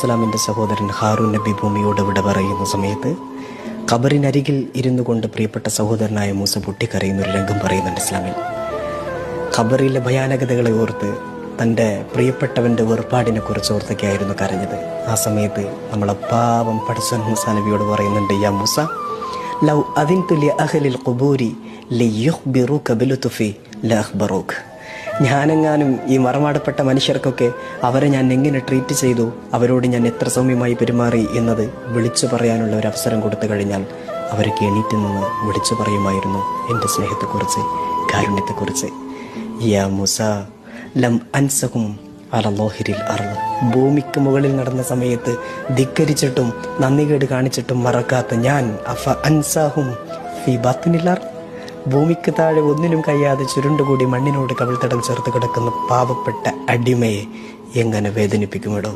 അലൈഹിസ്സലാമിൻ്റെ സഹോദരൻ ഹാറൂൻ നബി ഭൂമിയോട് വിട പറയുന്ന സമയത്ത് ഖബറിനരികിൽ ഇരുന്നു കൊണ്ട് പ്രിയപ്പെട്ട സഹോദരനായ മൂസ പൊട്ടിക്കരയുന്ന ഒരു രംഗം പറയുന്നുണ്ട് ഇസ്ലാമിൽ. ഖബറിലെ ഭയാനകതകളെ ഓർത്ത് തൻ്റെ പ്രിയപ്പെട്ടവൻ്റെ വേർപാടിനെ കുറിച്ച് ഓർത്തൊക്കെയായിരുന്നു കരഞ്ഞത്. ആ സമയത്ത് നമ്മളെ പാവം പഠിച്ച മൂസ നബിയോട് പറയുന്നുണ്ട്, യാ മൂസ ലൗ അദിൻതു ലി അഹ്ലിൽ ഖുബൂരി ലിയുഖ്ബിറൂക ബിലുത്ഫി ലഅഖ്ബറൂക. ഞാനെങ്ങാനും ഈ മറമാടപ്പെട്ട മനുഷ്യർക്കൊക്കെ അവരെ ഞാൻ എങ്ങനെ ട്രീറ്റ് ചെയ്തു, അവരോട് ഞാൻ എത്ര സൗമ്യമായി പെരുമാറി എന്നത് വിളിച്ചു പറയാനുള്ള ഒരു അവസരം കൊടുത്തു കഴിഞ്ഞാൽ അവർക്ക് എണീറ്റ് നിന്ന് വിളിച്ചു പറയുമായിരുന്നു എൻ്റെ സ്നേഹത്തെക്കുറിച്ച്, കാരുണ്യത്തെക്കുറിച്ച്. യാ മൂസ ലം അൻസഹും അലല്ലാഹിരിൽ അർള്. ഭൂമിക്ക് മുകളിൽ നടന്ന സമയത്ത് ധിക്കരിച്ചിട്ടും നന്ദികേട് കാണിച്ചിട്ടും മറക്കാത്ത ഞാൻ അഫ അൻസാഹും ഫി ബാത്തിനിൽ അർള്. ഭൂമിക്ക് താഴെ ഒന്നിനും കഴിയാതെ ചുരുണ്ടുകൂടി മണ്ണിനോട് കവിൾത്തടം ചേർത്ത് കിടക്കുന്ന പാവപ്പെട്ട അടിമയെ എങ്ങനെ വേദനിപ്പിക്കുമിടോ.